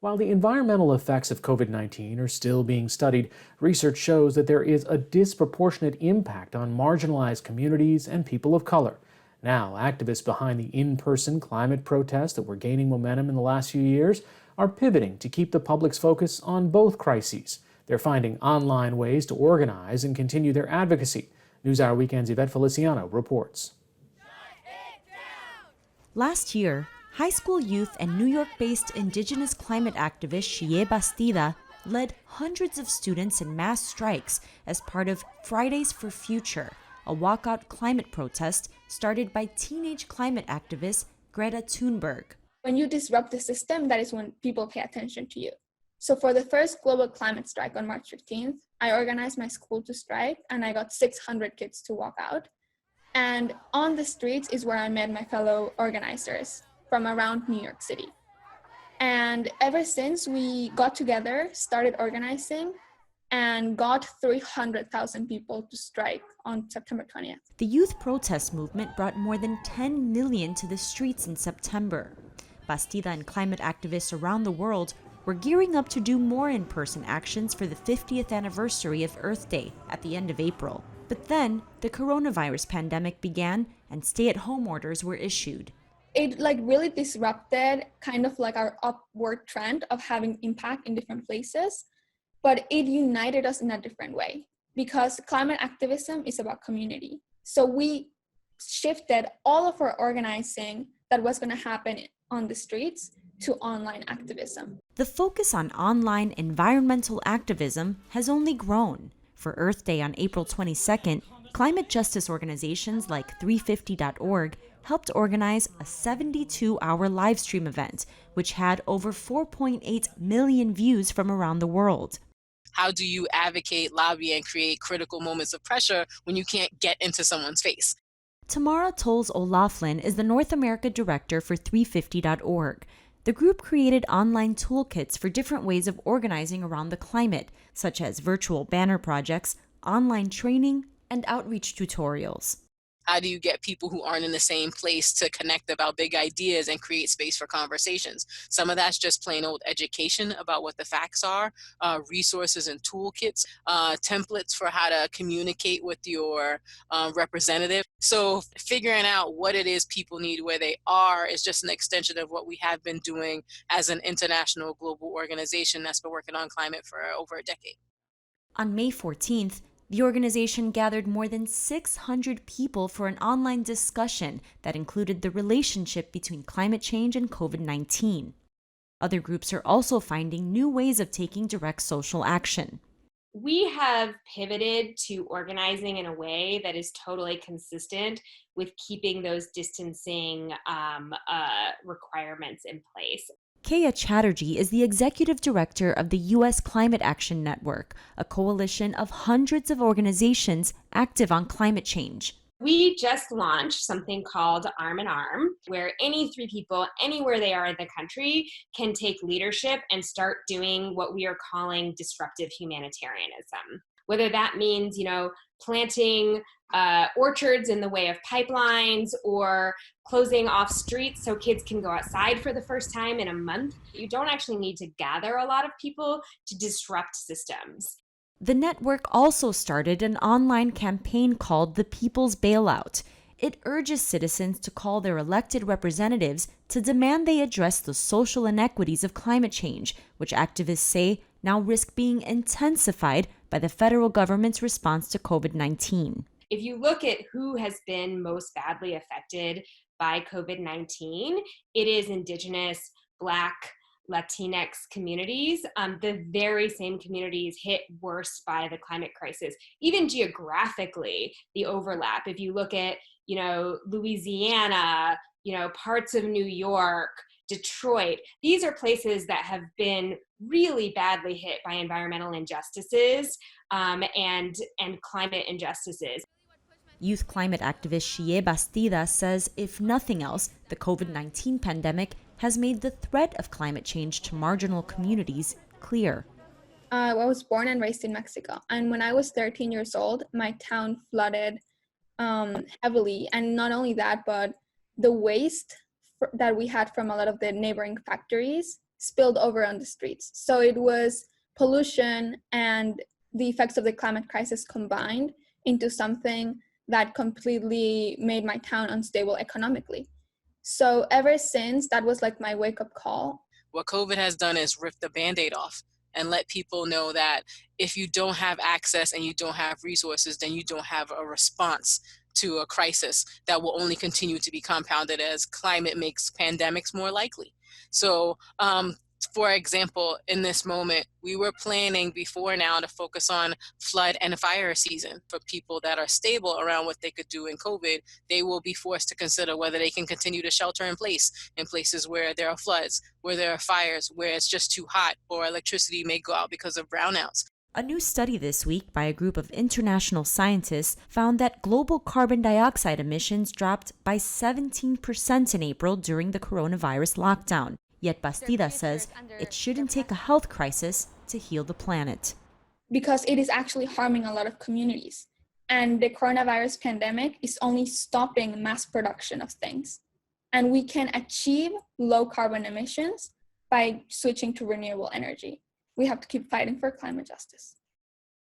While the environmental effects of COVID-19 are still being studied, research shows that there is a disproportionate impact on marginalized communities and people of color. Now, activists behind the in-person climate protests that were gaining momentum in the last few years are pivoting to keep the public's focus on both crises. They're finding online ways to organize and continue their advocacy. NewsHour Weekend's Yvette Feliciano reports. Last year, high school youth and New York-based indigenous climate activist Xiye Bastida led hundreds of students in mass strikes as part of Fridays for Future, a walkout climate protest started by teenage climate activist Greta Thunberg. When you disrupt the system, that is when people pay attention to you. So for the first global climate strike on March 15th, I organized my school to strike and I got 600 kids to walk out. And on the streets is where I met my fellow organizers from around New York City. And ever since we got together, started organizing, and got 300,000 people to strike on September 20th. The youth protest movement brought more than 10 million to the streets in September. Bastida and climate activists around the world were gearing up to do more in-person actions for the 50th anniversary of Earth Day at the end of April. But then, the coronavirus pandemic began and stay-at-home orders were issued. It really disrupted kind of like our upward trend of having impact in different places, but it united us in a different way because climate activism is about community. So we shifted all of our organizing that was going to happen on the streets to online activism. The focus on online environmental activism has only grown. For Earth Day on April 22nd, climate justice organizations like 350.org helped organize a 72-hour live stream event, which had over 4.8 million views from around the world. How do you advocate, lobby, and create critical moments of pressure when you can't get into someone's face? Tamara Tolles O'Laughlin is the North America director for 350.org. The group created online toolkits for different ways of organizing around the climate, such as virtual banner projects, online training, and outreach tutorials. How do you get people who aren't in the same place to connect about big ideas and create space for conversations? Some of that's just plain old education about what the facts are, resources and toolkits, templates for how to communicate with your representative. So figuring out what it is people need where they are is just an extension of what we have been doing as an international global organization that's been working on climate for over a decade. On May 14th, the organization gathered more than 600 people for an online discussion that included the relationship between climate change and COVID-19. Other groups are also finding new ways of taking direct social action. We have pivoted to organizing in a way that is totally consistent with keeping those distancing requirements in place. Kaya Chatterjee is the executive director of the U.S. Climate Action Network, a coalition of hundreds of organizations active on climate change. We just launched something called Arm in Arm, where any three people, anywhere they are in the country, can take leadership and start doing what we are calling disruptive humanitarianism. Whether that means, planting orchards in the way of pipelines or closing off streets so kids can go outside for the first time in a month. You don't actually need to gather a lot of people to disrupt systems. The network also started an online campaign called the People's Bailout. It urges citizens to call their elected representatives to demand they address the social inequities of climate change, which activists say now risk being intensified by the federal government's response to COVID-19. If you look at who has been most badly affected by COVID-19, it is Indigenous, Black, Latinx communities, the very same communities hit worst by the climate crisis. Even geographically, the overlap, if you look at, Louisiana, parts of New York, Detroit, these are places that have been really badly hit by environmental injustices and climate injustices. Youth climate activist Xiye Bastida says, if nothing else, the COVID-19 pandemic has made the threat of climate change to marginal communities clear. I was born and raised in Mexico, and when I was 13 years old, my town flooded heavily, and not only that, but the waste that we had from a lot of the neighboring factories spilled over on the streets. So it was pollution and the effects of the climate crisis combined into something that completely made my town unstable economically. So ever since, that was like my wake-up call. What COVID has done is rip the Band-Aid off and let people know that if you don't have access and you don't have resources, then you don't have a response to a crisis that will only continue to be compounded as climate makes pandemics more likely. So, for example, in this moment, we were planning before now to focus on flood and fire season. For people that are stable around what they could do in COVID, they will be forced to consider whether they can continue to shelter in places where there are floods, where there are fires, where it's just too hot, or electricity may go out because of brownouts. A new study this week by a group of international scientists found that global carbon dioxide emissions dropped by 17% in April during the coronavirus lockdown. Yet Bastida says it shouldn't take a health crisis to heal the planet. Because it is actually harming a lot of communities. And the coronavirus pandemic is only stopping mass production of things. And we can achieve low carbon emissions by switching to renewable energy. We have to keep fighting for climate justice.